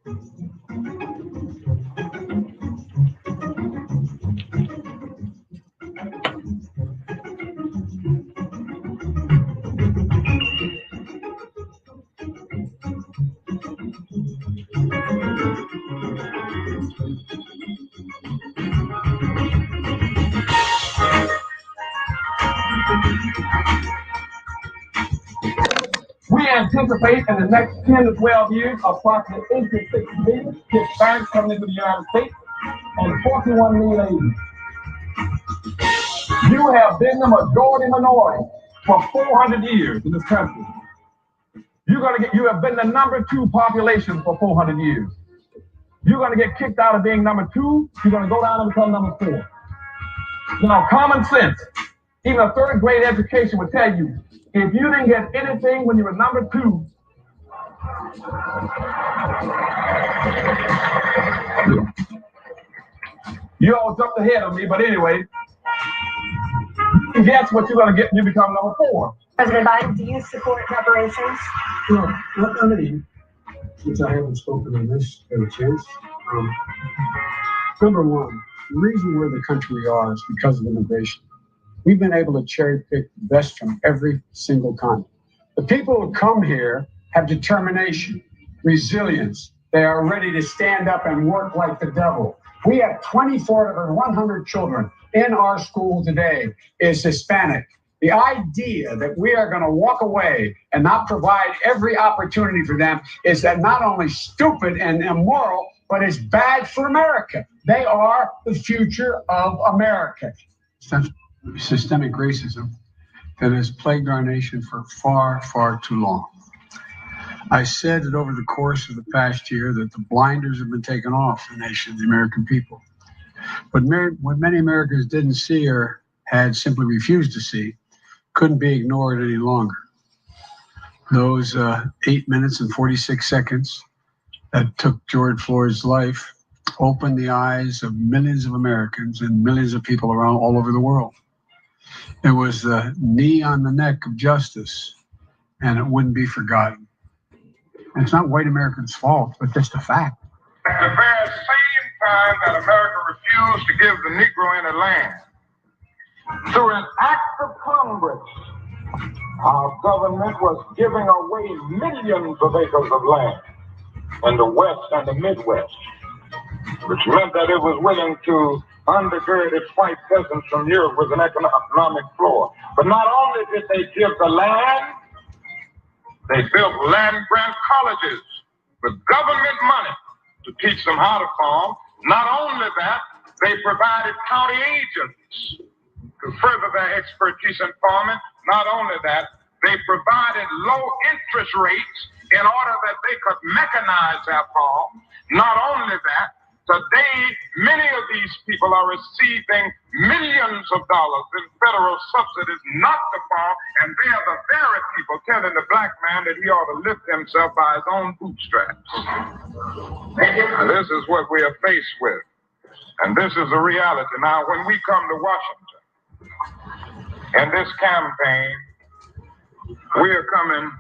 We anticipate in the next 10 to 12 years, approximately 86 million Hispanics coming into the United States and 41 million Asians. You have been the majority minority for 400 years in this country. You have been the number 2 population for 400 years. You're going to get kicked out of being number 2. You're going to go down and become number 4. Now, common sense, even a third grade education would tell you, if you didn't get anything when you were number 2, you all jumped ahead of me, but anyway, guess what you're going to get when you become number 4. President Biden, do you support reparations? No, not any, since I haven't spoken on this by chance. Number one, the reason we're the country we are is because of immigration. We've been able to cherry pick the best from every single continent. The people who come here have determination, resilience. They are ready to stand up and work like the devil. We have 24 of our 100 children in our school today is Hispanic. The idea that we are going to walk away and not provide every opportunity for them is that not only stupid and immoral, but it's bad for America. They are the future of America. Systemic racism that has plagued our nation for far, far too long. I said that over the course of the past year that the blinders have been taken off the nation, the American people. But what many Americans didn't see or had simply refused to see couldn't be ignored any longer. Those 8 minutes and 46 seconds that took George Floyd's life opened the eyes of millions of Americans and millions of people around all over the world. It was the knee on the neck of justice, and it wouldn't be forgotten. And it's not white Americans' fault, but just a fact. At the very same time that America refused to give the Negro any land, through an act of Congress, our government was giving away millions of acres of land in the West and the Midwest, which meant that it was willing to undergird its white peasants from Europe with an economic floor. But not only did they give the land, they built land-grant colleges with government money to teach them how to farm. Not only that, they provided county agents to further their expertise in farming. Not only that, they provided low interest rates in order that they could mechanize their farm. Not only that, today, many of these people are receiving millions of dollars in federal subsidies not to farm, and they are the very people telling the black man that he ought to lift himself by his own bootstraps. And this is what we are faced with, and this is the reality. Now, when we come to Washington, in this campaign, we are coming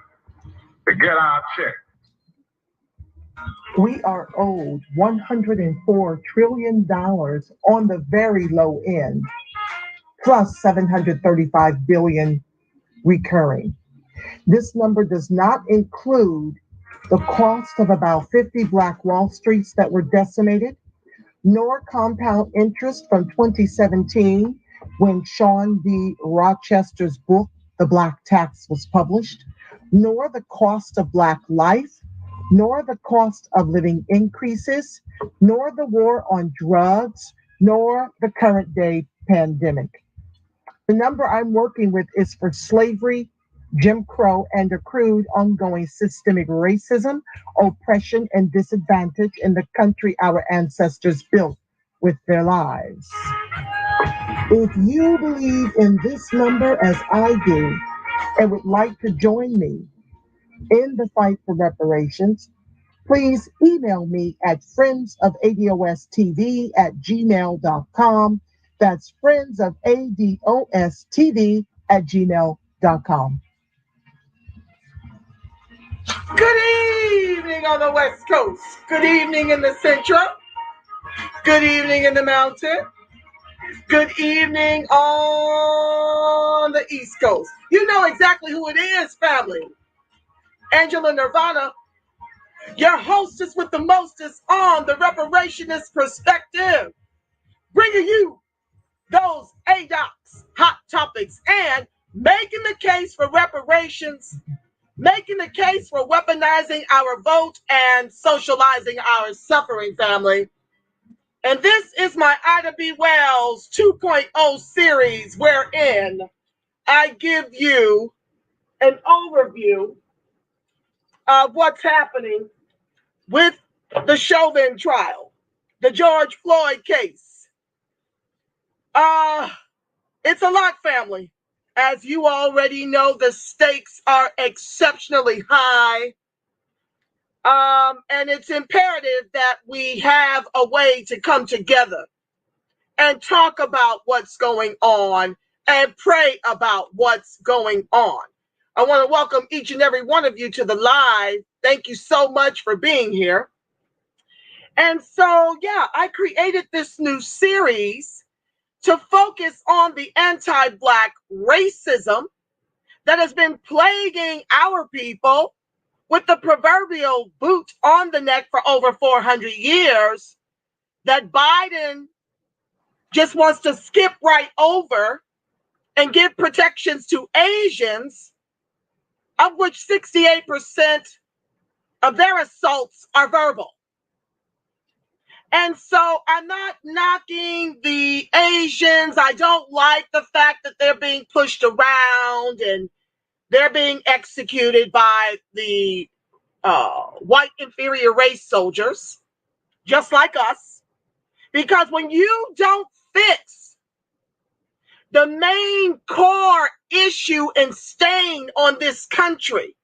to get our check. We are owed $104 trillion on the very low end, plus $735 billion recurring. This number does not include the cost of about 50 Black Wall Streets that were decimated, nor compound interest from 2017 when Sean D. Rochester's book, The Black Tax, was published, nor the cost of Black life, nor the cost of living increases, nor the war on drugs, nor the current day pandemic. The number I'm working with is for slavery, Jim Crow, and accrued ongoing systemic racism, oppression, and disadvantage in the country our ancestors built with their lives. If you believe in this number as I do and would like to join me in the fight for reparations, please email me at friendsofadostv@gmail.com. That's friendsofadostv@gmail.com. Good evening on the West Coast. Good evening in the Central. Good evening in the Mountain. Good evening on the East Coast. You know exactly who it is, family. Angela Nirvana, your hostess with the mostest on the reparationist perspective, bringing you those ADOCS hot topics and making the case for reparations, making the case for weaponizing our vote and socializing our suffering, family. And this is my Ida B. Wells 2.0 series, wherein I give you an overview of what's happening with the Chauvin trial, the George Floyd case. It's a lot, family. As you already know, the stakes are exceptionally high. And it's imperative that we have a way to come together and talk about what's going on and pray about what's going on. I want to welcome each and every one of you to the live. Thank you so much for being here. And so, yeah, I created this new series to focus on the anti-Black racism that has been plaguing our people with the proverbial boot on the neck for over 400 years that Biden just wants to skip right over and give protections to Asians, of which 68% of their assaults are verbal. And so I'm not knocking the Asians. I don't like the fact that they're being pushed around and they're being executed by the white inferior race soldiers, just like us. Because when you don't fix the main core issue and stain on this country,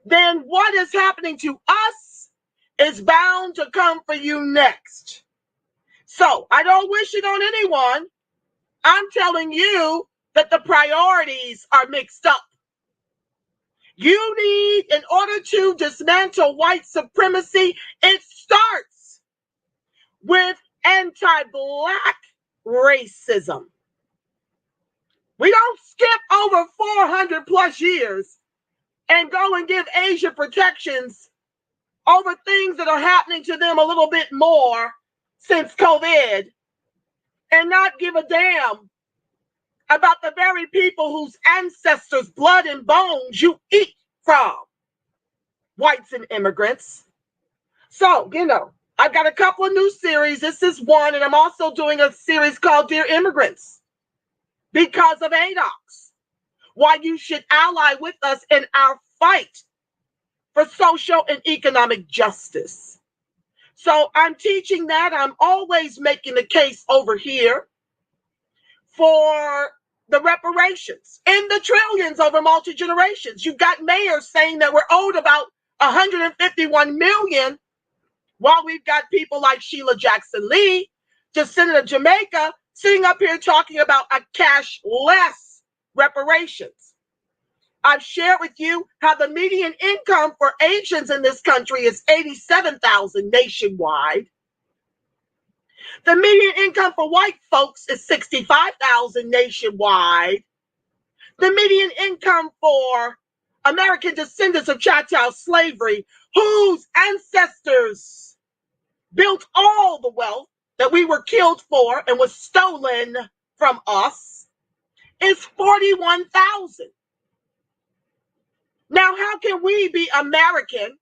then what is happening to us is bound to come for you next. So I don't wish it on anyone. I'm telling you that the priorities are mixed up. You need, in order to dismantle white supremacy, it starts with anti-Black racism. We don't skip over 400 plus years and go and give Asia protections over things that are happening to them a little bit more since COVID and not give a damn about the very people whose ancestors' blood and bones you eat from, whites and immigrants. So, I've got a couple of new series. This is one, and I'm also doing a series called Dear Immigrants, because of ADOCS, why you should ally with us in our fight for social and economic justice. So I'm teaching that. I'm always making the case over here for the reparations in the trillions over multi-generations. You've got mayors saying that we're owed about 151 million, while we've got people like Sheila Jackson Lee, descendant of Jamaica, sitting up here talking about a cashless reparations. I've shared with you how the median income for Asians in this country is $87,000 nationwide. The median income for white folks is $65,000 nationwide. The median income for American descendants of chattel slavery, whose ancestors built all the wealth that we were killed for and was stolen from us, is $41,000. Now, how can we be American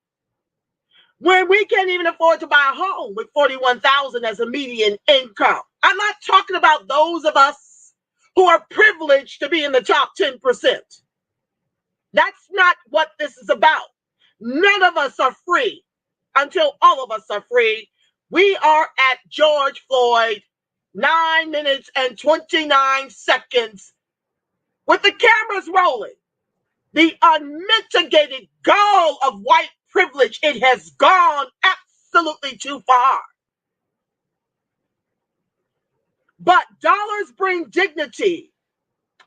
when we can't even afford to buy a home with $41,000 as a median income? I'm not talking about those of us who are privileged to be in the top 10%. That's not what this is about. None of us are free until all of us are free. We are at George Floyd, 9 minutes and 29 seconds, with the cameras rolling. The unmitigated gall of white privilege, it has gone absolutely too far. But dollars bring dignity,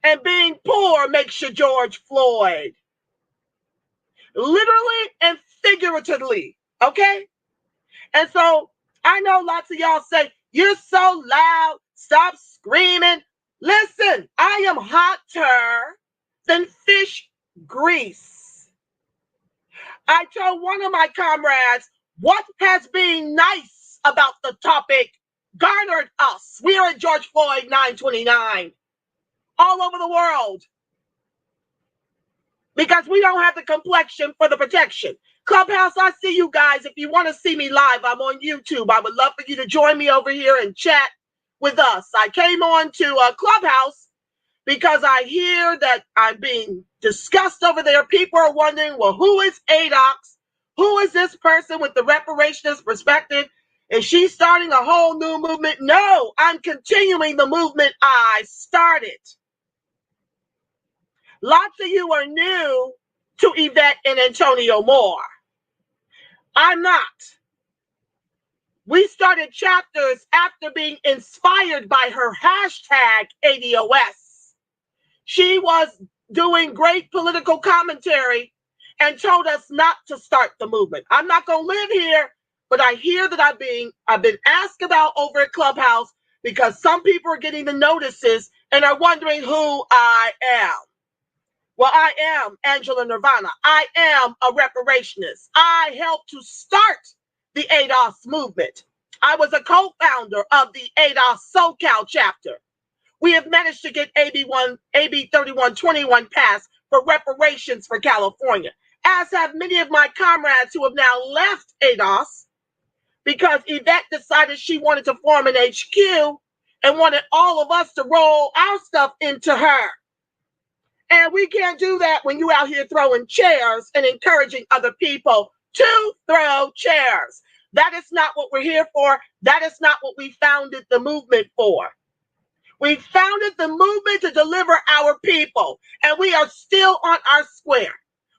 and being poor makes you George Floyd. literally and figuratively, okay? And so I know lots of y'all say, you're so loud, stop screaming. Listen, I am hotter than fish grease. I told one of my comrades, what has being nice about the topic garnered us? We are at George Floyd 929 all over the world because we don't have the complexion for the protection. Clubhouse, I see you guys. If you want to see me live, I'm on YouTube. I would love for you to join me over here and chat with us. I came on to Clubhouse because I hear that I'm being discussed over there. People are wondering, well, who is ADOCS? Who is this person with the reparationist perspective? Is she starting a whole new movement? No, I'm continuing the movement I started. Lots of you are new to Yvette and Antonio Moore. I'm not. We started chapters after being inspired by her hashtag ADOS. She was doing great political commentary and told us not to start the movement. I'm not going to live here, but I hear that I've been asked about over at Clubhouse because some people are getting the notices and are wondering who I am. Well, I am Angela Nirvana. I am a reparationist. I helped to start the ADOS movement. I was a co-founder of the ADOS SoCal chapter. We have managed to get AB 3121 passed for reparations for California, as have many of my comrades who have now left ADOS because Yvette decided she wanted to form an HQ and wanted all of us to roll our stuff into her. And we can't do that when you're out here throwing chairs and encouraging other people to throw chairs. That is not what we're here for. That is not what we founded the movement for. We founded the movement to deliver our people, and we are still on our square.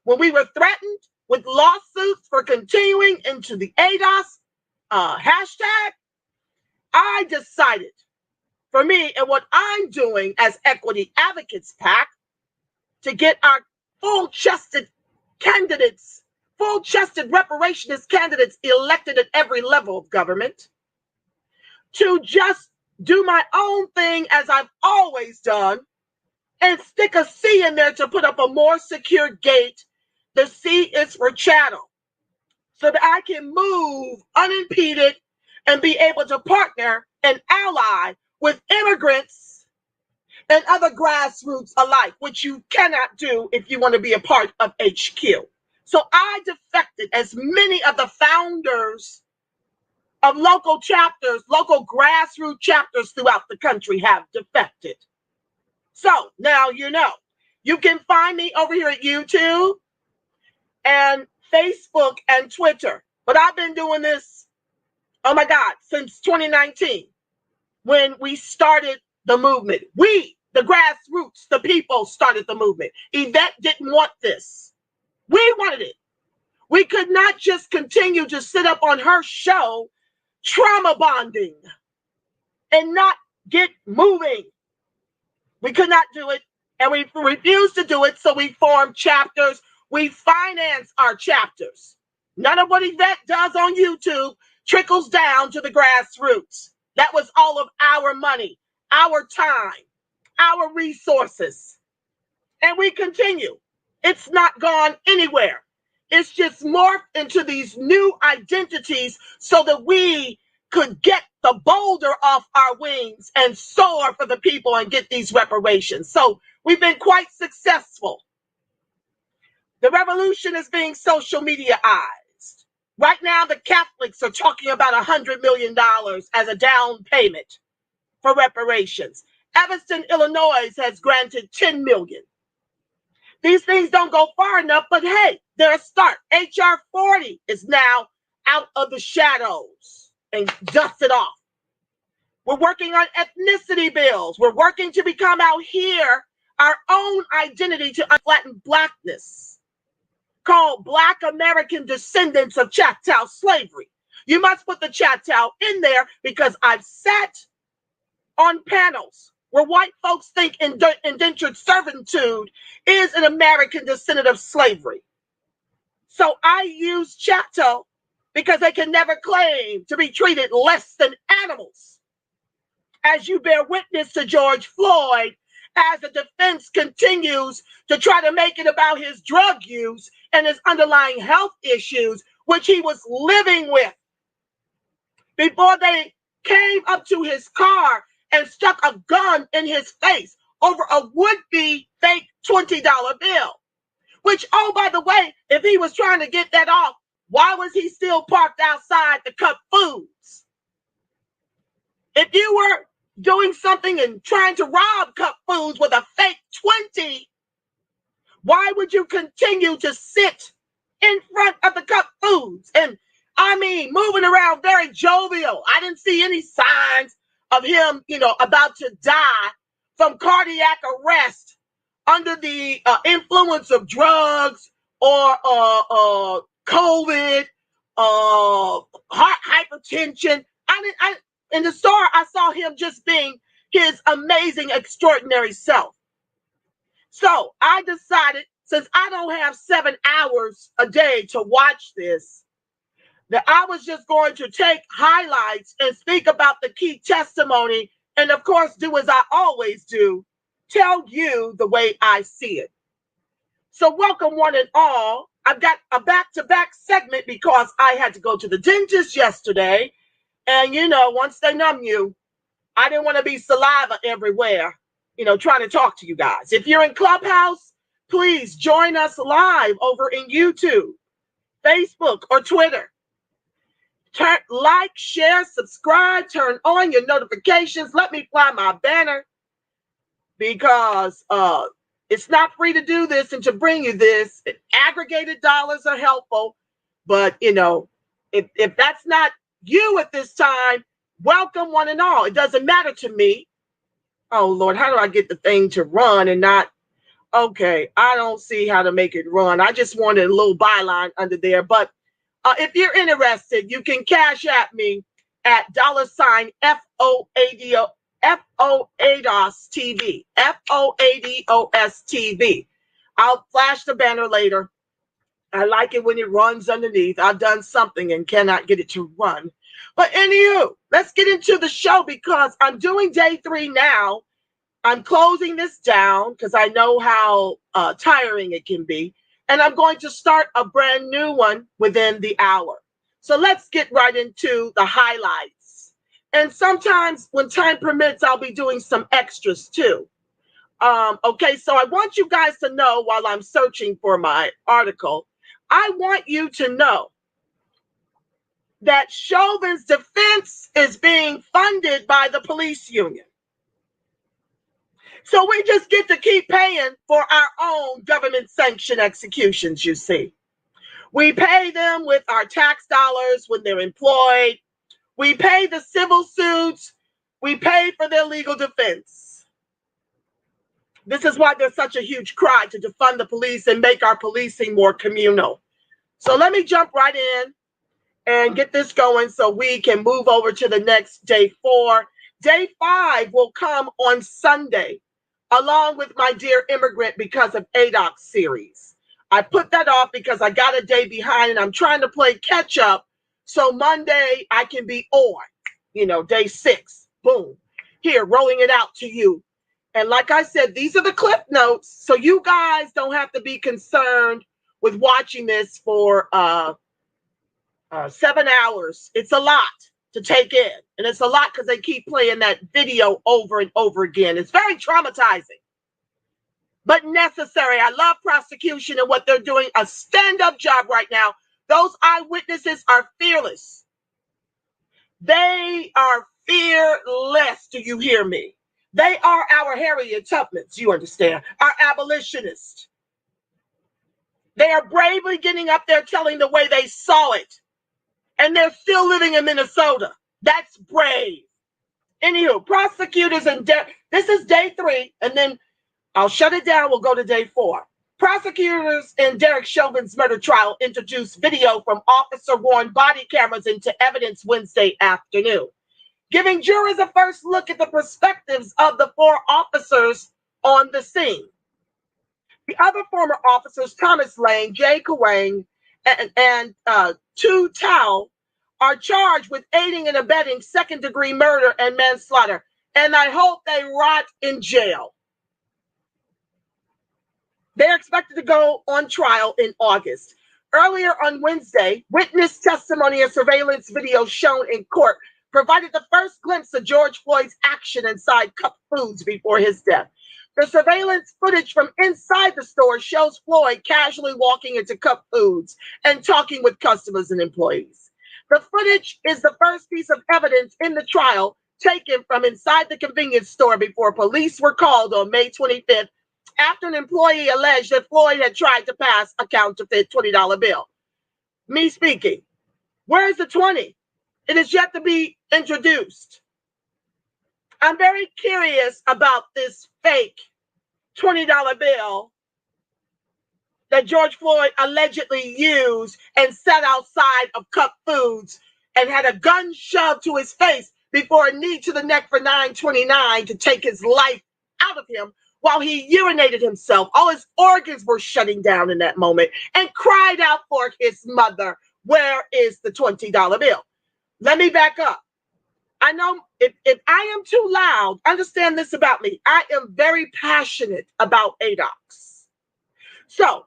When we were threatened with lawsuits for continuing into the ADOS hashtag, I decided for me and what I'm doing as Equity Advocates PAC to get our full-chested candidates, full-chested reparationist candidates elected at every level of government, to just do my own thing as I've always done and stick a C in there to put up a more secure gate. The C is for chattel, so that I can move unimpeded and be able to partner and ally with immigrants and other grassroots alike, which you cannot do if you want to be a part of HQ. So I defected, as many of the founders of local chapters, local grassroots chapters throughout the country have defected. So now you know. You can find me over here at YouTube and Facebook and Twitter. But I've been doing this, oh my God, since 2019, when we started the movement. We, the grassroots, the people, started the movement. Yvette didn't want this. We wanted it. We could not just continue to sit up on her show trauma bonding and not get moving. We could not do it, and we refused to do it, so we formed chapters. We finance our chapters. None of what Yvette does on YouTube trickles down to the grassroots. That was all of our money, our time, our resources. And we continue. It's not gone anywhere. It's just morphed into these new identities so that we could get the boulder off our wings and soar for the people and get these reparations. So we've been quite successful. The revolution is being social mediaized. Right now, the Catholics are talking about $100 million as a down payment for reparations. Evanston, Illinois has granted $10 million. These things don't go far enough, but hey, they're a start. HR 40 is now out of the shadows and dusted off. We're working on ethnicity bills. We're working to become out here our own identity to unflatten blackness, called Black American Descendants of Chattel Slavery. You must put the chattel in there because I've sat on panels where white folks think indentured servitude is an American descendant of slavery. So I use chattel because they can never claim to be treated less than animals. As you bear witness to George Floyd, as the defense continues to try to make it about his drug use and his underlying health issues, which he was living with, before they came up to his car and stuck a gun in his face over a would-be fake $20 bill. Which, oh, by the way, if he was trying to get that off, why was he still parked outside the Cup Foods? If you were doing something and trying to rob Cup Foods with a fake 20, why would you continue to sit in front of the Cup Foods? And I mean, moving around very jovial. I didn't see any signs of him, about to die from cardiac arrest under the influence of drugs or COVID, heart hypertension. In the store, I saw him just being his amazing, extraordinary self. So I decided, since I don't have 7 hours a day to watch this, that I was just going to take highlights and speak about the key testimony, and of course, do as I always do, tell you the way I see it. So welcome one and all. I've got a back-to-back segment because I had to go to the dentist yesterday. And, once they numb you, I didn't want to be saliva everywhere, trying to talk to you guys. If you're in Clubhouse, please join us live over in YouTube, Facebook, or Twitter. Like, share, subscribe, turn on your notifications. Let me fly my banner, because it's not free to do this and to bring you this. Aggregated dollars are helpful, but if that's not you at this time, welcome one and all. It doesn't matter to me. Oh Lord, how do I get the thing to run and not? Okay, I don't see how to make it run. I just wanted a little byline under there, but if you're interested, you can cash at me at $FOADOS TV, FOADOS TV. I'll flash the banner later. I like it when it runs underneath. I've done something and cannot get it to run. But anywho, let's get into the show, because I'm doing day 3 now. I'm closing this down because I know how tiring it can be. And I'm going to start a brand new one within the hour. So let's get right into the highlights. And sometimes when time permits, I'll be doing some extras too. Okay, so I want you guys to know, while I'm searching for my article, I want you to know that Chauvin's defense is being funded by the police union. So we just get to keep paying for our own government-sanctioned executions, you see. We pay them with our tax dollars when they're employed. We pay the civil suits. We pay for their legal defense. This is why there's such a huge cry to defund the police and make our policing more communal. So let me jump right in and get this going so we can move over to the next day 4. Day 5 will come on Sunday, along with my Dear Immigrant because of ADOCS series. I put that off because I got a day behind and I'm trying to play catch up. So Monday I can be on, day 6, boom, here, rolling it out to you. And like I said, these are the clip notes. So you guys don't have to be concerned with watching this for 7 hours. It's a lot to take in. And it's a lot because they keep playing that video over and over again. It's very traumatizing, but necessary. I love prosecution and what they're doing. A stand-up job right now. Those eyewitnesses are fearless. They are fearless. Do you hear me? They are our Harriet Tubmans, you understand, our abolitionists. They are bravely getting up there telling the way they saw it. And they're still living in Minnesota. That's brave. Anywho, prosecutors and this is day 3, and then I'll shut it down. We'll go to day 4. Prosecutors in Derek Chauvin's murder trial introduced video from officer-worn body cameras into evidence Wednesday afternoon, giving jurors a first look at the perspectives of the 4 officers on the scene. The other former officers, Thomas Lane, Jay Chauvin, and Tu Tao are charged with aiding and abetting second-degree murder and manslaughter. And I hope they rot in jail. They're expected to go on trial in August. Earlier on Wednesday, witness testimony and surveillance video shown in court provided the first glimpse of George Floyd's action inside Cup Foods before his death. The surveillance footage from inside the store shows Floyd casually walking into Cup Foods and talking with customers and employees. The footage is the first piece of evidence in the trial taken from inside the convenience store before police were called on May 25th after an employee alleged that Floyd had tried to pass a counterfeit $20 bill. Me speaking. Where's the 20? It is yet to be introduced. I'm very curious about this fake $20 bill that George Floyd allegedly used and sat outside of Cup Foods and had a gun shoved to his face before a knee to the neck for $9.29 to take his life out of him while he urinated himself. All his organs were shutting down in that moment and cried out for his mother. Where is the $20 bill? Let me back up. I know if I am too loud, understand this about me. I am very passionate about ADOCS. So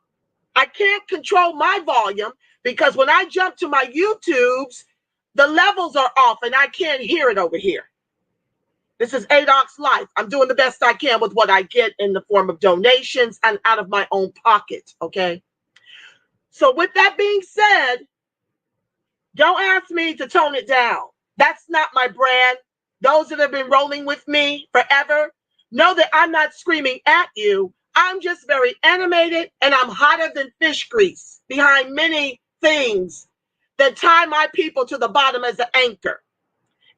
I can't control my volume because when I jump to my YouTubes, the levels are off and I can't hear it over here. This is ADOCS Life. I'm doing the best I can with what I get in the form of donations and out of my own pocket, okay? So with that being said, don't ask me to tone it down. That's not my brand. Those that have been rolling with me forever know that I'm not screaming at you. I'm just very animated and I'm hotter than fish grease behind many things that tie my people to the bottom as an anchor.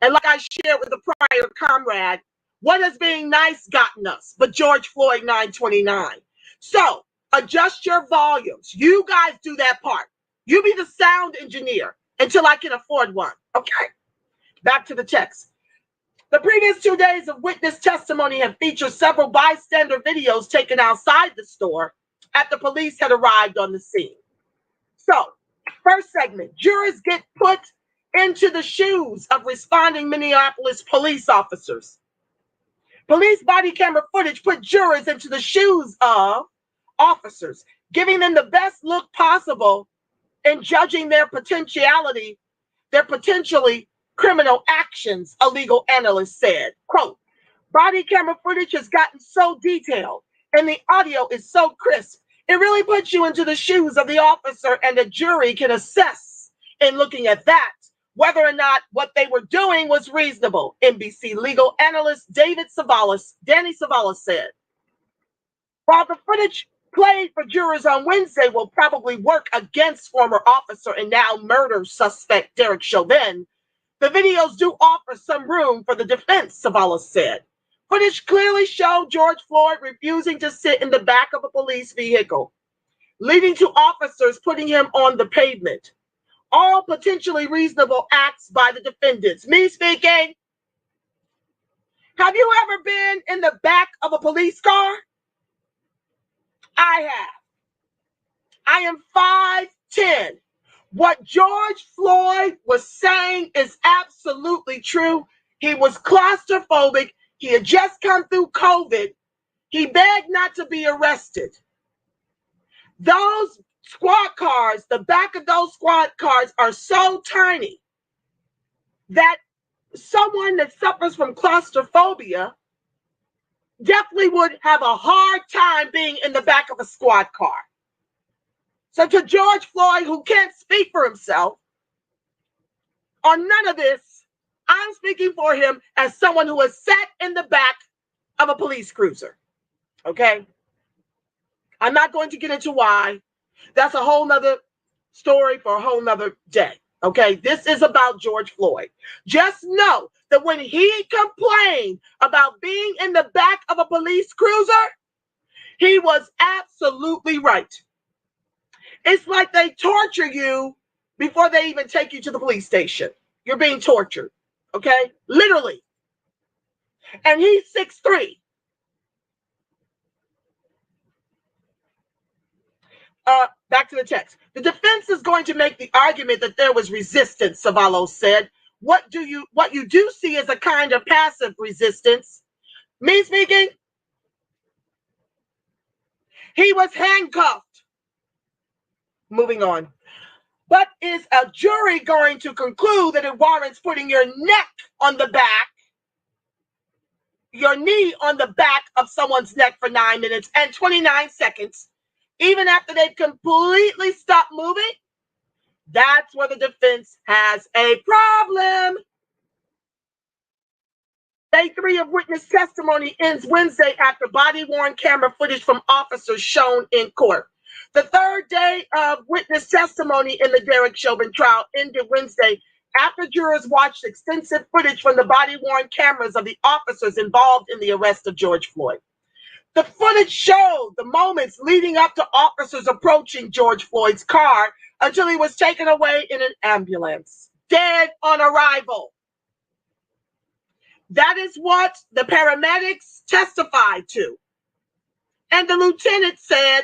And like I shared with the prior comrade, what has being nice gotten us but George Floyd 929? So adjust your volumes. You guys do that part. You be the sound engineer until I can afford one. Okay, back to the text. The previous 2 days of witness testimony have featured several bystander videos taken outside the store after police had arrived on the scene. So, first segment, jurors get put into the shoes of responding Minneapolis police officers. Police body camera footage put jurors into the shoes of officers, giving them the best look possible in judging their potentially criminal actions, a legal analyst said. Quote, body camera footage has gotten so detailed and the audio is so crisp. It really puts you into the shoes of the officer, and the jury can assess in looking at that whether or not what they were doing was reasonable, NBC legal analyst Danny Savalas said. While the footage played for jurors on Wednesday will probably work against former officer and now murder suspect Derek Chauvin, the videos do offer some room for the defense, Savalas said. Footage clearly showed George Floyd refusing to sit in the back of a police vehicle, leading to officers putting him on the pavement. All potentially reasonable acts by the defendants. Me speaking. Have you ever been in the back of a police car? I have. I am 5'10". What George Floyd was saying is absolutely true. He was claustrophobic. He had just come through COVID. He begged not to be arrested. Those squad cars, the back of those squad cars are so tiny that someone that suffers from claustrophobia definitely would have a hard time being in the back of a squad car. So to George Floyd, who can't speak for himself on none of this, I'm speaking for him as someone who has sat in the back of a police cruiser. Okay? I'm not going to get into why. That's a whole nother story for a whole nother day. Okay? This is about George Floyd. Just know that when he complained about being in the back of a police cruiser, he was absolutely right. It's like they torture you before they even take you to the police station. You're being tortured, okay? Literally. And he's 6'3". back to the text. The defense is going to make the argument that there was resistance, Savallo said. What you do see is a kind of passive resistance. Me speaking, he was handcuffed. Moving on. But is a jury going to conclude that it warrants putting your neck on the back, your knee on the back of someone's neck for 9 minutes and 29 seconds, even after they've completely stopped moving? That's where the defense has a problem. Day 3 of witness testimony ends Wednesday after body-worn camera footage from officers shown in court. The third day of witness testimony in the Derek Chauvin trial ended Wednesday after jurors watched extensive footage from the body-worn cameras of the officers involved in the arrest of George Floyd. The footage showed the moments leading up to officers approaching George Floyd's car until he was taken away in an ambulance, dead on arrival. That is what the paramedics testified to. And the lieutenant said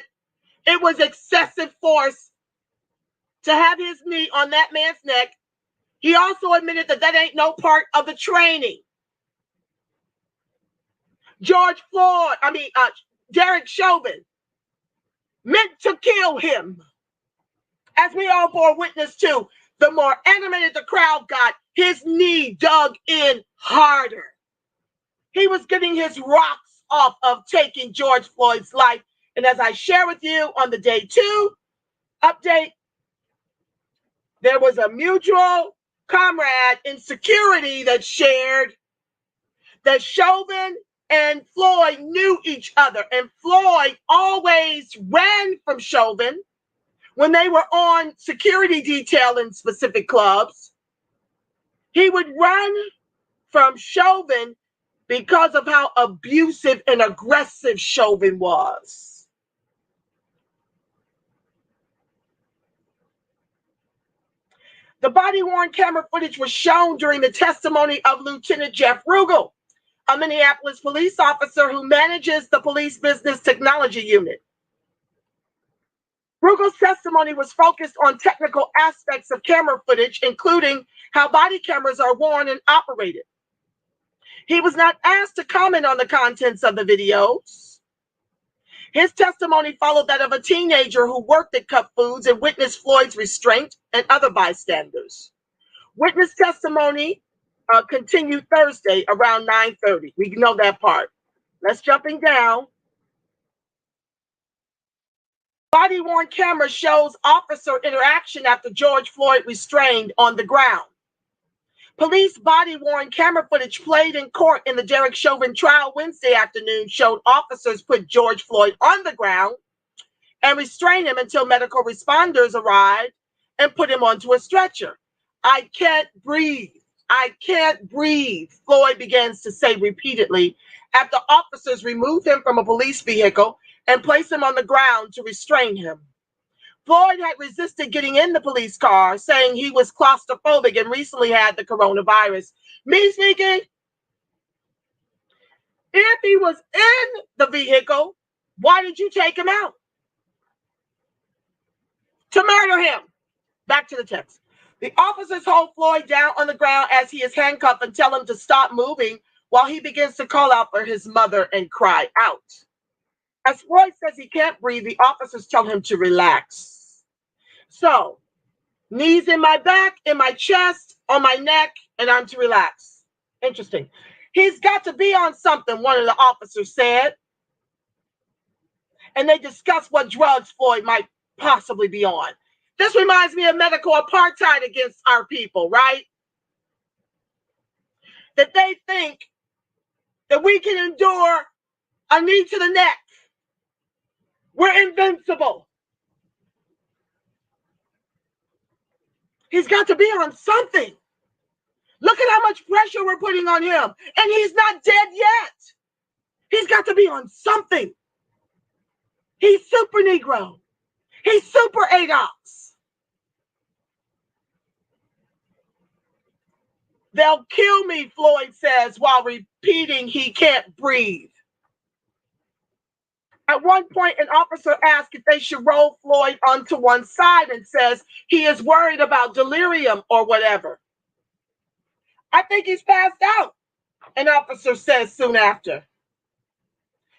it was excessive force to have his knee on that man's neck. He also admitted that ain't no part of the training. Derek Chauvin meant to kill him. As we all bore witness to, the more animated the crowd got, his knee dug in harder. He was getting his rocks off of taking George Floyd's life. And as I share with you on the day 2 update, there was a mutual comrade in security that shared that Chauvin and Floyd knew each other. And Floyd always ran from Chauvin when they were on security detail in specific clubs. He would run from Chauvin because of how abusive and aggressive Chauvin was. The body-worn camera footage was shown during the testimony of Lieutenant Jeff Rugel, a Minneapolis police officer who manages the police business technology unit. Rugel's testimony was focused on technical aspects of camera footage, including how body cameras are worn and operated. He was not asked to comment on the contents of the videos. His testimony followed that of a teenager who worked at Cup Foods and witnessed Floyd's restraint and other bystanders. Witness testimony continued Thursday around 9:30. We know that part. Let's jumping down. Body-worn camera shows officer interaction after George Floyd restrained on the ground. Police body-worn camera footage played in court in the Derek Chauvin trial Wednesday afternoon showed officers put George Floyd on the ground and restrain him until medical responders arrived and put him onto a stretcher. "I can't breathe. I can't breathe," Floyd begins to say repeatedly after officers removed him from a police vehicle and placed him on the ground to restrain him. Floyd had resisted getting in the police car, saying he was claustrophobic and recently had the coronavirus. Me speaking, if he was in the vehicle, why did you take him out? To murder him. Back to the text. The officers hold Floyd down on the ground as he is handcuffed and tell him to stop moving while he begins to call out for his mother and cry out. As Floyd says he can't breathe, the officers tell him to relax. So, knees in my back, in my chest, on my neck, and I'm to relax. Interesting. He's got to be on something, one of the officers said. And they discussed what drugs Floyd might possibly be on. This reminds me of medical apartheid against our people, right? That they think that we can endure a knee to the neck. We're invincible. He's got to be on something. Look at how much pressure we're putting on him. And he's not dead yet. He's got to be on something. He's super Negro. He's super ADOCS. They'll kill me, Floyd says, while repeating he can't breathe. At one point, an officer asked if they should roll Floyd onto one side and says he is worried about delirium or whatever. I think he's passed out, an officer says soon after.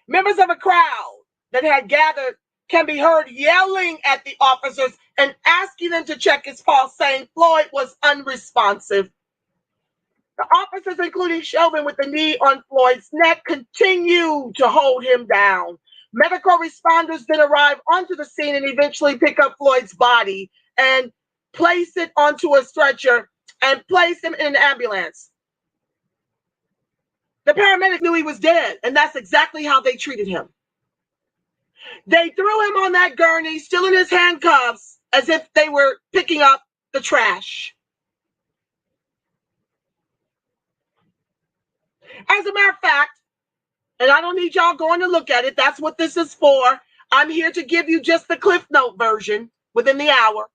Members of a crowd that had gathered can be heard yelling at the officers and asking them to check his pulse, saying Floyd was unresponsive. The officers, including Chauvin with the knee on Floyd's neck, continue to hold him down. Medical responders then arrive onto the scene and eventually pick up Floyd's body and place it onto a stretcher and place him in an ambulance. The paramedic knew he was dead, and that's exactly how they treated him. They threw him on that gurney, still in his handcuffs, as if they were picking up the trash. As a matter of fact, and I don't need y'all going to look at it, that's what this is for. I'm here to give you just the Cliff Note version within the hour,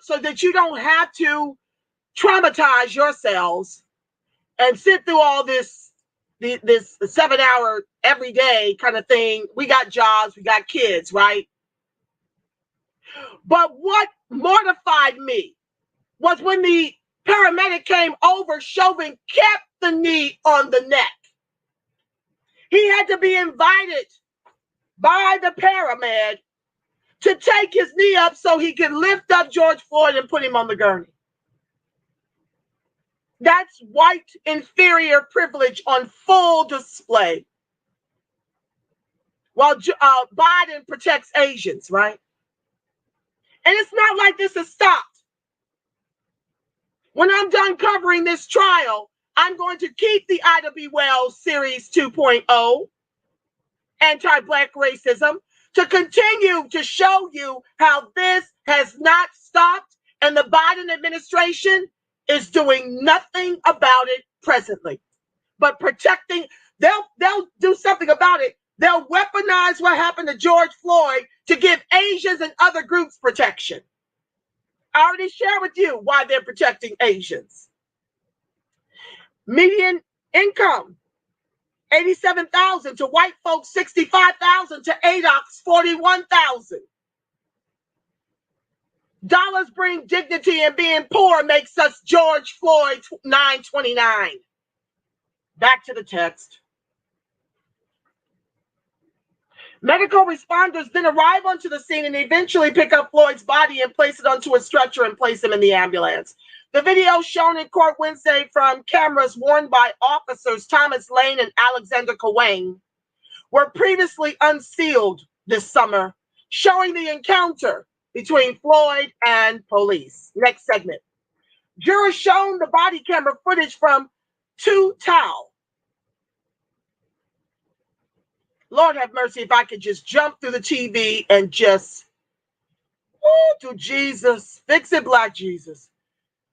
so that you don't have to traumatize yourselves and sit through all this 7-hour every day kind of thing. We got jobs, we got kids, right? But what mortified me was when the paramedic came over, Chauvin kept the knee on the neck. He had to be invited by the paramed to take his knee up so he could lift up George Floyd and put him on the gurney. That's white inferior privilege on full display. While Biden protects Asians, right? And it's not like this has stopped. When I'm done covering this trial, I'm going to keep the Ida B Wells Series 2.0, anti-Black racism, to continue to show you how this has not stopped and the Biden administration is doing nothing about it presently, but protecting. They'll do something about it. They'll weaponize what happened to George Floyd to give Asians and other groups protection. I already shared with you why they're protecting Asians. Median income, $87,000 to white folks, $65,000 to ADOCS, $41,000. Dollars bring dignity, and being poor makes us George Floyd 929. Back to the text. Medical responders then arrive onto the scene and eventually pick up Floyd's body and place it onto a stretcher and place him in the ambulance. The video shown in court Wednesday from cameras worn by officers Thomas Lane and Alexander Chauvin were previously unsealed this summer, showing the encounter between Floyd and police. Next segment. Jurors shown the body camera footage from chattel. Lord have mercy if I could just jump through the TV and just, to Jesus, fix it, Black Jesus.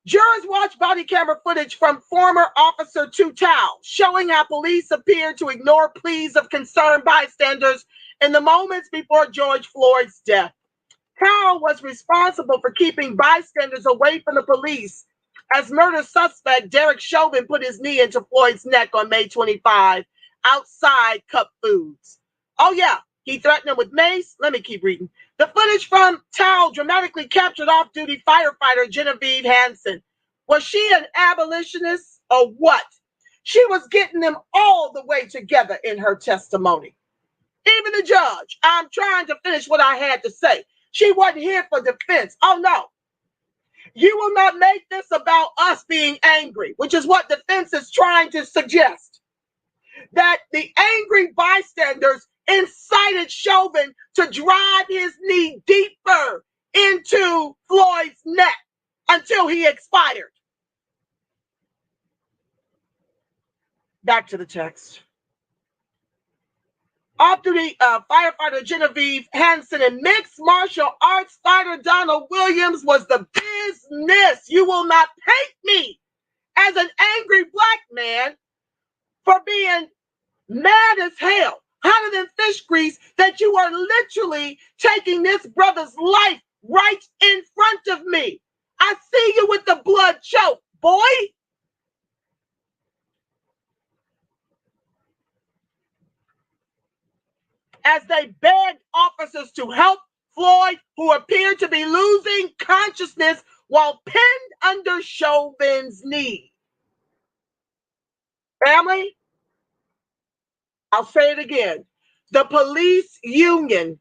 Jurors watched body camera footage from former officer chattel, showing how police appeared to ignore pleas of concerned bystanders in the moments before George Floyd's death. Chattel was responsible for keeping bystanders away from the police as murder suspect Derek Chauvin put his knee into Floyd's neck on May 25 outside Cup Foods. Oh yeah, he threatened him with mace. Let me keep reading. The footage from chattel dramatically captured off-duty firefighter Genevieve Hansen. Was she an abolitionist or what? She was getting them all the way together in her testimony. Even the judge, I'm trying to finish what I had to say. She wasn't here for defense. Oh no. You will not make this about us being angry, which is what defense is trying to suggest. That the angry bystanders incited Chauvin to drive his knee deeper into Floyd's neck until he expired. Back to the text. Off-duty firefighter Genevieve Hansen and mixed martial arts fighter Donald Williams was the business. You will not paint me as an angry Black man for being mad as hell, hotter than fish grease, that you are literally taking this brother's life right in front of me. I see you with the blood choke, boy. as they begged officers to help Floyd, who appeared to be losing consciousness while pinned under Chauvin's knee. Family, I'll say it again. The police union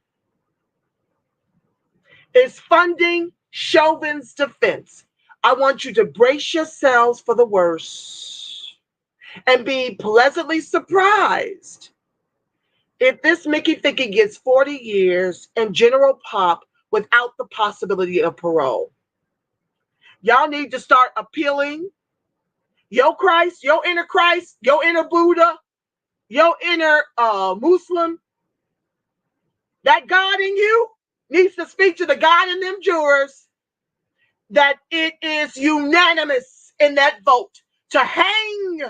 is funding Chauvin's defense. I want you to brace yourselves for the worst and be pleasantly surprised if this Mickey Thicky gets 40 years and General Pop without the possibility of parole. Y'all need to start appealing your Christ, your inner Buddha, your inner Muslim. That God in you needs to speak to the God in them jurors that it is unanimous in that vote to hang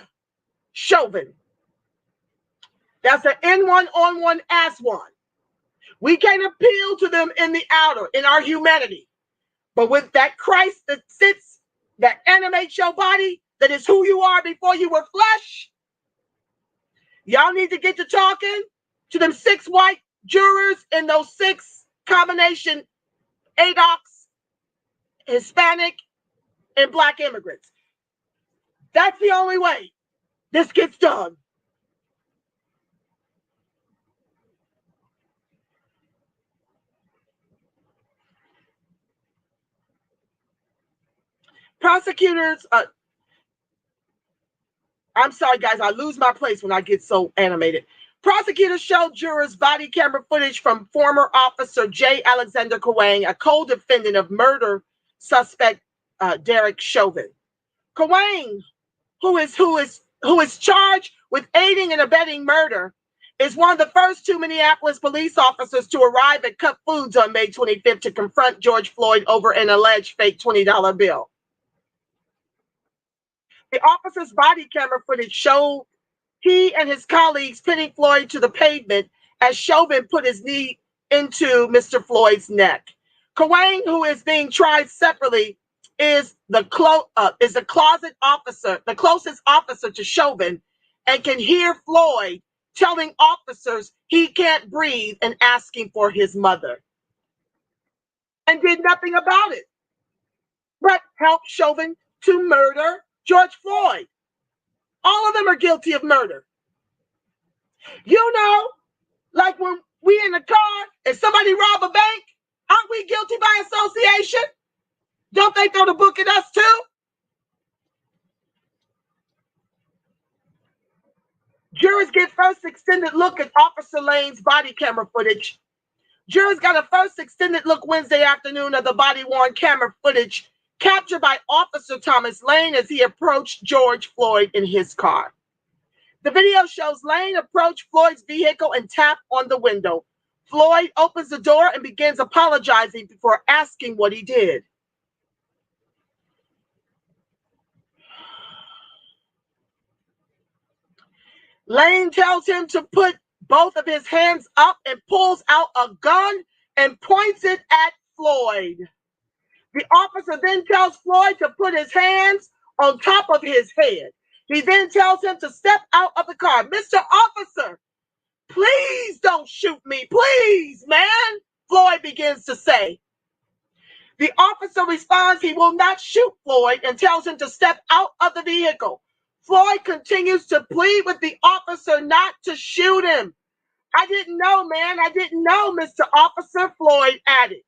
Chauvin. That's an N1 on one ass one. We can't appeal to them in the outer, in our humanity. But with that Christ that sits, that animates your body, that is who you are before you were flesh, y'all need to get to talking to them 6 white jurors and those 6 combination ADOCS, Hispanic, and Black immigrants. That's the only way this gets done. Prosecutors, I'm sorry, guys, I lose my place when I get so animated. Prosecutors showed jurors body camera footage from former officer J. Alexander Chauvin, a co-defendant of murder suspect Derek Chauvin. Chauvin, who is charged with aiding and abetting murder, is one of the first 2 Minneapolis police officers to arrive at Cup Foods on May 25th to confront George Floyd over an alleged fake $20 bill. The officer's body camera footage showed he and his colleagues pinning Floyd to the pavement as Chauvin put his knee into Mr. Floyd's neck. Chauvin, who is being tried separately, is the closet officer, the closest officer to Chauvin, and can hear Floyd telling officers he can't breathe and asking for his mother, and did nothing about it, but helped Chauvin to murder George Floyd. All of them are guilty of murder. You know, like when we in the car and somebody rob a bank, aren't we guilty by association? Don't they throw the book at us too? Jurors get first extended look at Officer Lane's body camera footage. Jurors got a first extended look Wednesday afternoon of the body-worn camera footage captured by Officer Thomas Lane as he approached George Floyd in his car. The video shows Lane approach Floyd's vehicle and tap on the window. Floyd opens the door and begins apologizing before asking what he did. Lane tells him to put both of his hands up and pulls out a gun and points it at Floyd. The officer then tells Floyd to put his hands on top of his head. He then tells him to step out of the car. Mr. Officer, please don't shoot me. Please, man, Floyd begins to say. The officer responds he will not shoot Floyd and tells him to step out of the vehicle. Floyd continues to plead with the officer not to shoot him. I didn't know, man. I didn't know, Mr. Officer, Floyd added.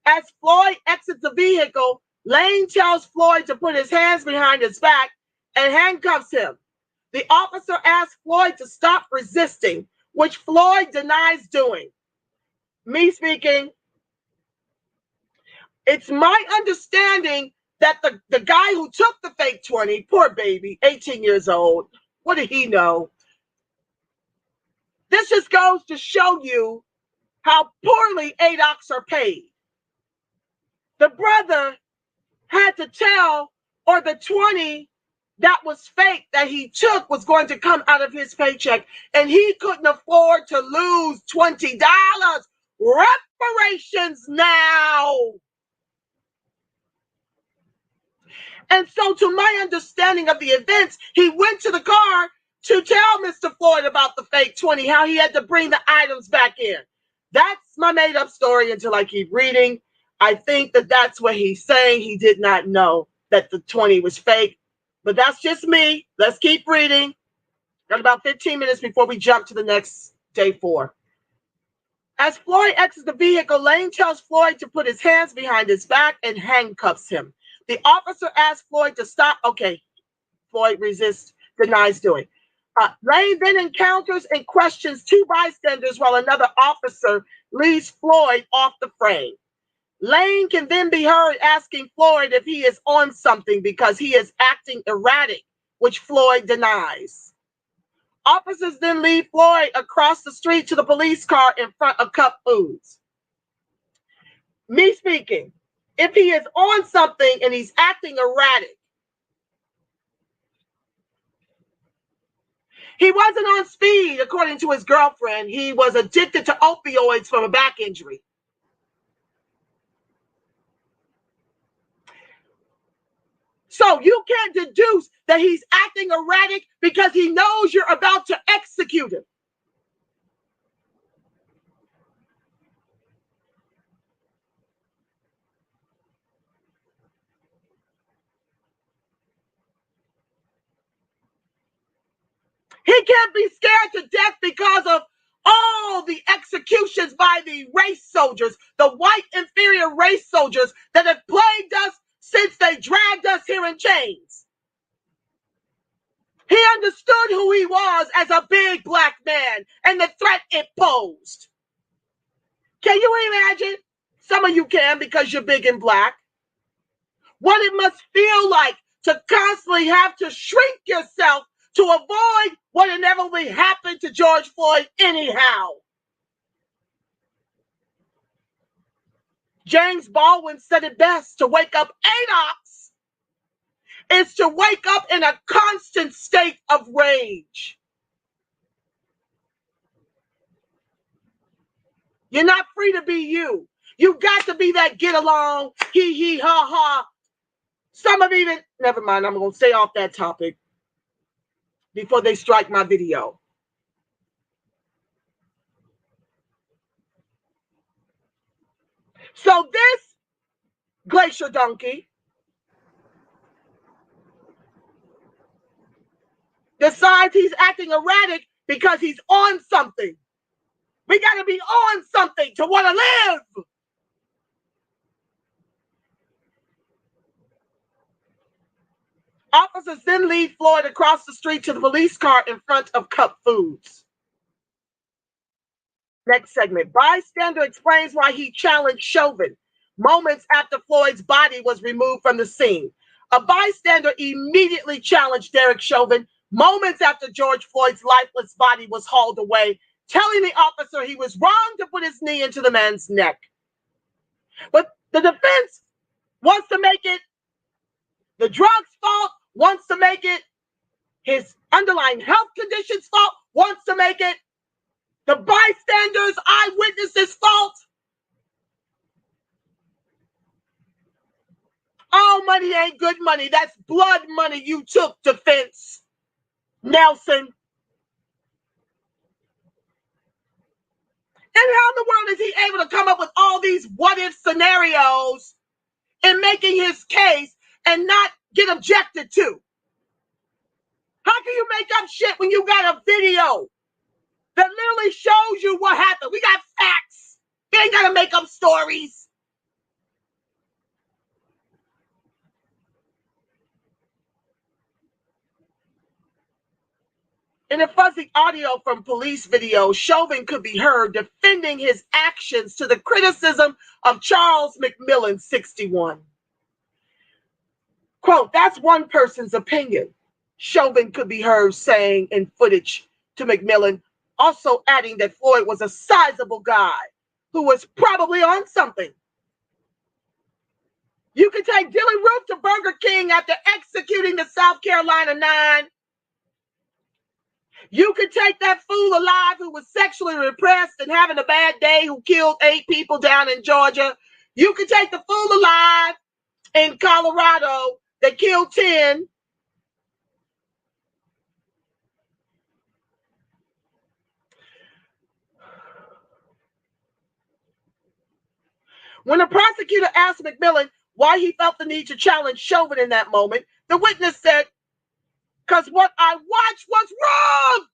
As Floyd exits the vehicle, Lane tells Floyd to put his hands behind his back and handcuffs him. The officer asks Floyd to stop resisting, which Floyd denies doing. Me speaking, it's my understanding that the guy who took the fake 20, poor baby, 18 years old, what did he know? This just goes to show you how poorly ADOCS are paid. The brother had to tell, or the 20 that was fake that he took was going to come out of his paycheck, and he couldn't afford to lose $20. Reparations now. And so, to my understanding of the events, he went to the car to tell Mr. Floyd about the fake 20, how he had to bring the items back in. That's my made up story until I keep reading. I think that that's what he's saying. He did not know that the 20 was fake, but that's just me. Let's keep reading. Got about 15 minutes before we jump to the next day 4. As Floyd exits the vehicle, Lane tells Floyd to put his hands behind his back and handcuffs him. The officer asks Floyd to stop. Okay, Floyd resists, denies doing. Lane then encounters and questions 2 bystanders while another officer leads Floyd off the frame. Lane can then be heard asking Floyd if he is on something because he is acting erratic, which Floyd denies. Officers then lead Floyd across the street to the police car in front of Cup Foods. Me speaking, if he is on something and he's acting erratic, he wasn't on speed, according to his girlfriend. He was addicted to opioids from a back injury. So you can't deduce that he's acting erratic because he knows you're about to execute him. He can't be scared to death because of all the executions by the race soldiers, the white inferior race soldiers that have plagued us since they dragged us here in chains. He understood who he was as a big black man and the threat it posed. Can you imagine? Some of you can because you're big and black. What it must feel like to constantly have to shrink yourself to avoid what inevitably happened to George Floyd anyhow. James Baldwin said it best: to wake up ADOCS is to wake up in a constant state of rage. You're not free to be you. You got to be that get along, hee hee ha ha. Some of even, never mind, I'm going to stay off that topic before they strike my video. So this glacier donkey decides he's acting erratic because he's on something. We got to be on something to want to live. Officers then lead Floyd across the street to the police car in front of Cup Foods. Next segment. Bystander explains why he challenged Chauvin moments after Floyd's body was removed from the scene. A bystander immediately challenged Derek Chauvin moments after George Floyd's lifeless body was hauled away, telling the officer he was wrong to put his knee into the man's neck. But the defense wants to make it the drugs' fault, wants to make it his underlying health conditions' fault, wants to make it the bystanders, eyewitnesses' fault. All money ain't good money. That's blood money you took, defense. Nelson. And how in the world is he able to come up with all these what-if scenarios in making his case and not get objected to? How can you make up shit when you got a video that literally shows you what happened? We got facts. You ain't got to make up stories. In a fuzzy audio from police video, Chauvin could be heard defending his actions to the criticism of Charles McMillan, 61. Quote, "That's one person's opinion," Chauvin could be heard saying in footage to McMillan, also adding that Floyd was a sizable guy who was probably on something. You could take Dylan Roof to Burger King after executing the South Carolina 9. You could take that fool alive who was sexually repressed and having a bad day, who killed 8 people down in Georgia. You could take the fool alive in Colorado that killed 10. When the prosecutor asked McMillan why he felt the need to challenge Chauvin in that moment, the witness said, "Because what I watched was wrong."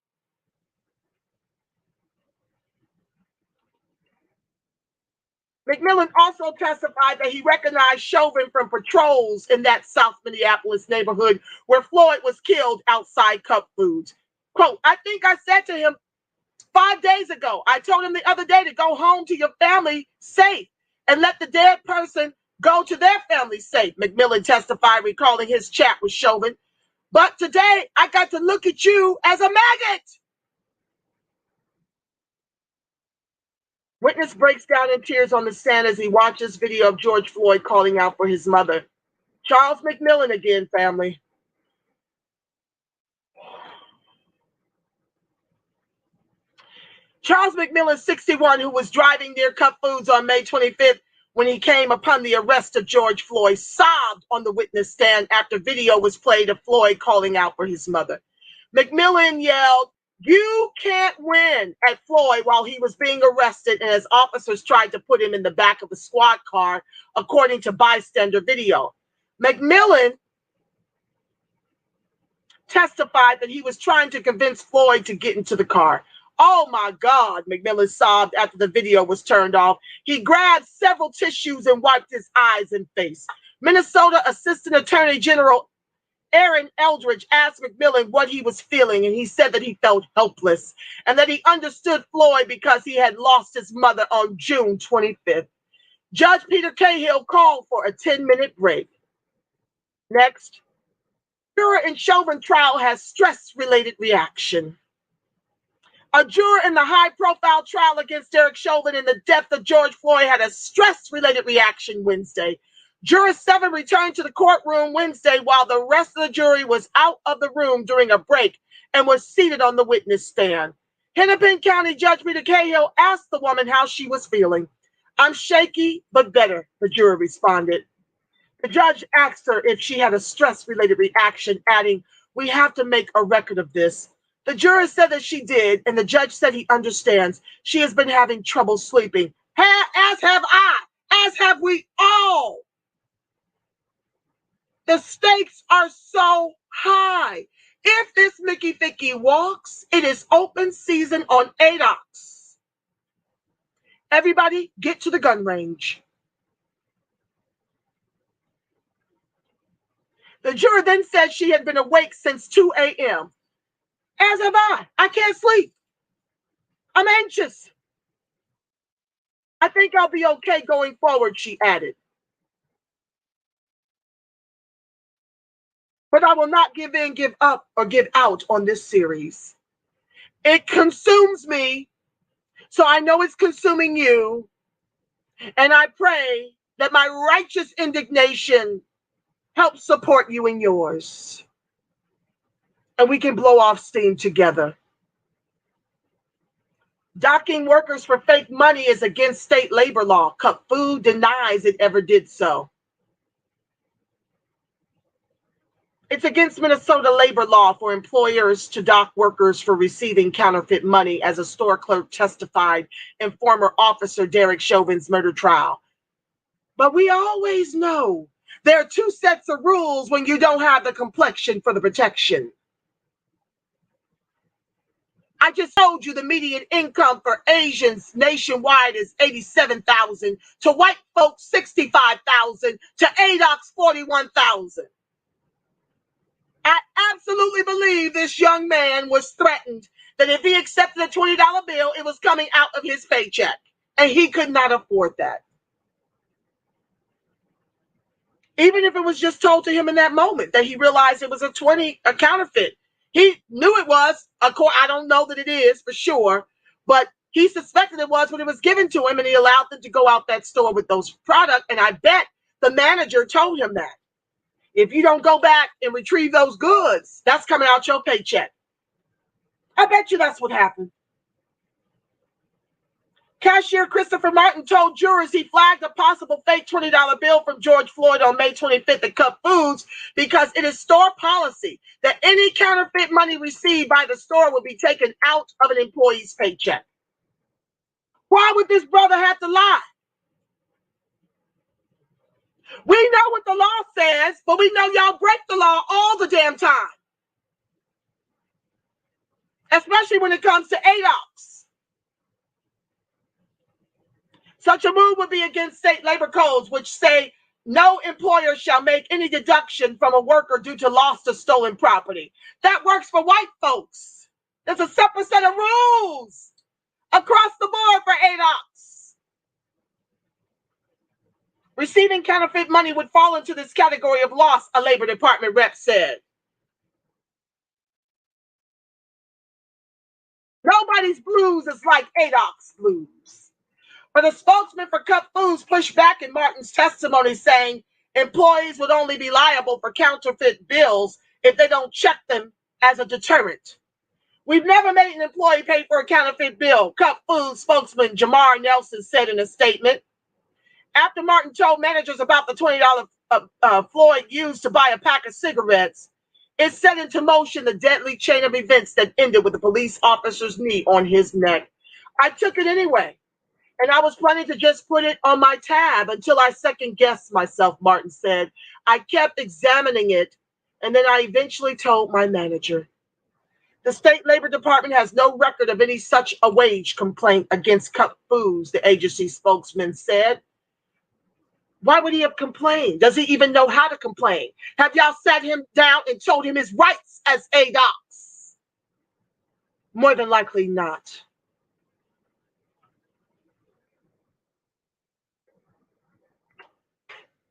McMillan also testified that he recognized Chauvin from patrols in that South Minneapolis neighborhood where Floyd was killed outside Cup Foods. Quote, "I think I said to him 5 days ago, I told him the other day to go home to your family safe and let the dead person go to their family safe," McMillan testified, recalling his chat with Chauvin. "But today, I got to look at you as a maggot." Witness breaks down in tears on the stand as he watches video of George Floyd calling out for his mother. Charles McMillan again, family. Charles McMillan, 61, who was driving near Cup Foods on May 25th when he came upon the arrest of George Floyd, sobbed on the witness stand after video was played of Floyd calling out for his mother. McMillan yelled, "You can't win," at Floyd while he was being arrested and as officers tried to put him in the back of a squad car, according to bystander video. McMillan testified that he was trying to convince Floyd to get into the car. "Oh my God," McMillan sobbed after the video was turned off. He grabbed several tissues and wiped his eyes and face. Minnesota Assistant Attorney General Aaron Eldridge asked McMillan what he was feeling, and he said that he felt helpless and that he understood Floyd because he had lost his mother on June 25th. Judge Peter Cahill called for a 10-minute break. Next, juror in Chauvin trial has stress-related reaction. A juror in the high-profile trial against Derek Chauvin in the death of George Floyd had a stress-related reaction Wednesday. Juror 7 returned to the courtroom Wednesday while the rest of the jury was out of the room during a break and was seated on the witness stand. Hennepin County Judge Peter Cahill asked the woman how she was feeling. "I'm shaky, but better," the juror responded. The judge asked her if she had a stress-related reaction, adding, "We have to make a record of this." The juror said that she did, and the judge said he understands. She has been having trouble sleeping. As have I, as have we all. The stakes are so high. If this Mickey Vicky walks, it is open season on ADOCS. Everybody get to the gun range. The juror then said she had been awake since 2 a.m. As have I. I can't sleep. I'm anxious. I think I'll be okay going forward, she added. But I will not give in, give up, or give out on this series. It consumes me, so I know it's consuming you. And I pray that my righteous indignation helps support you in yours. And we can blow off steam together. Docking workers for fake money is against state labor law. Cup Food denies it ever did so. It's against Minnesota labor law for employers to dock workers for receiving counterfeit money, as a store clerk testified in former officer Derek Chauvin's murder trial. But we always know there are two sets of rules when you don't have the complexion for the protection. I just told you the median income for Asians nationwide is $87,000, to white folks $65,000, to ADOCS $41,000. I absolutely believe this young man was threatened that if he accepted a $20 bill, it was coming out of his paycheck, and he could not afford that. Even if it was just told to him in that moment that he realized it was a counterfeit. He knew it was. Of course, I don't know that it is for sure, but he suspected it was when it was given to him, and he allowed them to go out that store with those products. And I bet the manager told him that. If you don't go back and retrieve those goods, that's coming out your paycheck. I bet you that's what happened. Cashier Christopher Martin told jurors he flagged a possible fake $20 bill from George Floyd on May 25th at Cup Foods because it is store policy that any counterfeit money received by the store will be taken out of an employee's paycheck. Why would this brother have to lie? We know what the law says, but we know y'all break the law all the damn time. Especially when it comes to ADOCS. Such a move would be against state labor codes, which say no employer shall make any deduction from a worker due to lost or stolen property. That works for white folks. There's a separate set of rules across the board for ADOCS. Receiving counterfeit money would fall into this category of loss, a Labor Department rep said. Nobody's blues is like ADOCS blues. But a spokesman for Cup Foods pushed back in Martin's testimony, saying employees would only be liable for counterfeit bills if they don't check them as a deterrent. We've never made an employee pay for a counterfeit bill, Cup Foods spokesman Jamar Nelson said in a statement. After Martin told managers about the $20 Floyd used to buy a pack of cigarettes, it set into motion the deadly chain of events that ended with the police officer's knee on his neck. I took it anyway, and I was planning to just put it on my tab until I second-guessed myself, Martin said. I kept examining it, and then I eventually told my manager. The state labor department has no record of any such a wage complaint against Cup Foods, the agency spokesman said. Why would he have complained? Does he even know how to complain? Have y'all sat him down and told him his rights as ADOCS? More than likely not.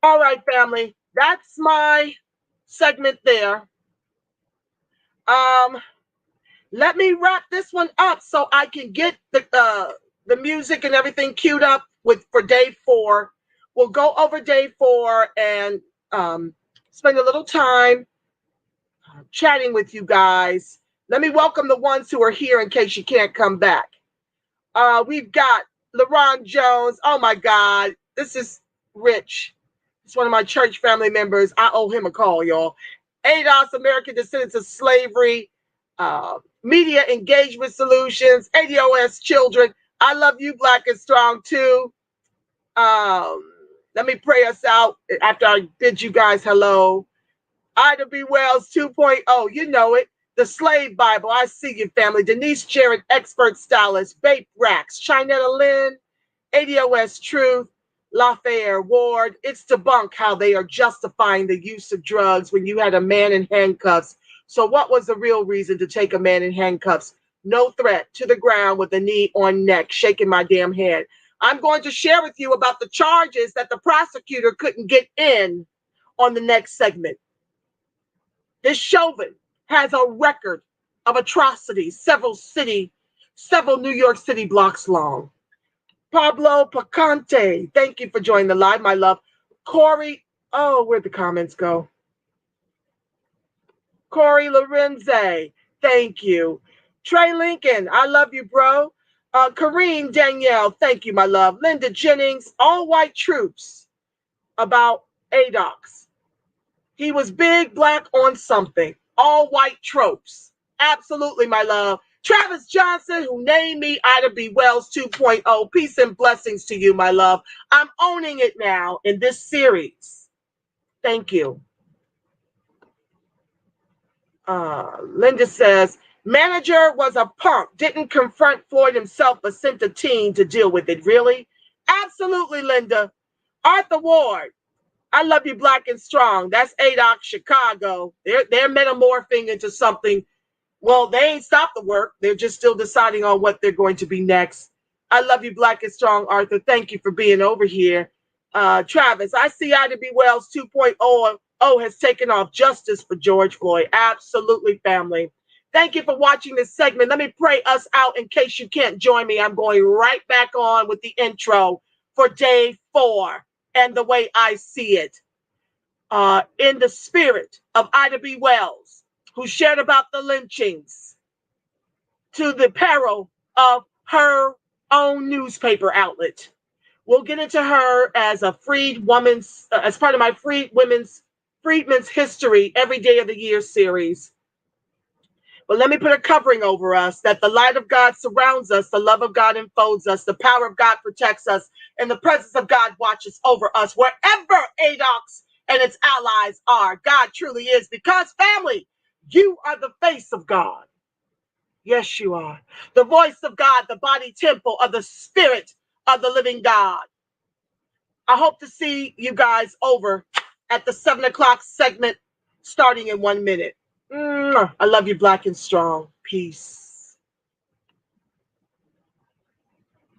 All right, family. That's my segment there. Let me wrap this one up so I can get the music and everything queued up for day 4. We'll go over day 4 and spend a little time chatting with you guys. Let me welcome the ones who are here in case you can't come back. We've got LaRon Jones. Oh, my God. This is Rich. It's one of my church family members. I owe him a call, y'all. ADOS, American Descendants of Slavery, Media Engagement Solutions, ADOS Children. I love you, Black and Strong, too. Let me pray us out after I bid you guys hello. Ida B. Wells 2.0, you know it. The Slave Bible, I see you, family. Denise Jarrett, Expert Stylist. Bape Racks, Chinetta Lynn, ADOS Truth, Lafayette Ward. It's debunk how they are justifying the use of drugs when you had a man in handcuffs. So what was the real reason to take a man in handcuffs? No threat, to the ground with a knee on neck, shaking my damn head. I'm going to share with you about the charges that the prosecutor couldn't get in on the next segment. This Chauvin has a record of atrocities, several New York City blocks long. Pablo Picante, thank you for joining the live, my love. Corey, oh, where'd the comments go? Corey Lorenze, thank you. Trey Lincoln, I love you, bro. Kareem Danielle, thank you, my love. Linda Jennings, all white troops about ADOCS. He was big, black on something. All white tropes. Absolutely, my love. Travis Johnson, who named me Ida B. Wells 2.0. Peace and blessings to you, my love. I'm owning it now in this series. Thank you. Linda says, manager was a punk, didn't confront Floyd himself, but sent a team to deal with it. Really? Absolutely, Linda. Arthur Ward, I love you, Black and Strong. That's ADOCS Chicago. They're metamorphing into something. Well, they ain't stopped the work. They're just still deciding on what they're going to be next. I love you, Black and Strong, Arthur. Thank you for being over here. Travis, I see Ida B. Wells 2.0 has taken off. Justice for George Floyd. Absolutely, family. Thank you for watching this segment. Let me pray us out in case you can't join me. I'm going right back on with the intro for day 4 and the way I see it. In the spirit of Ida B. Wells, who shared about the lynchings to the peril of her own newspaper outlet. We'll get into her as a as part of my Freedmen's History Every Day of the Year series. But let me put a covering over us, that the light of God surrounds us, the love of God enfolds us, the power of God protects us, and the presence of God watches over us wherever ADOCS and its allies are. God truly is, because family, you are the face of God. Yes, you are. The voice of God, the body temple of the Spirit of the living God. I hope to see you guys over at the 7 o'clock segment starting in 1 minute. I love you, Black and Strong. Peace.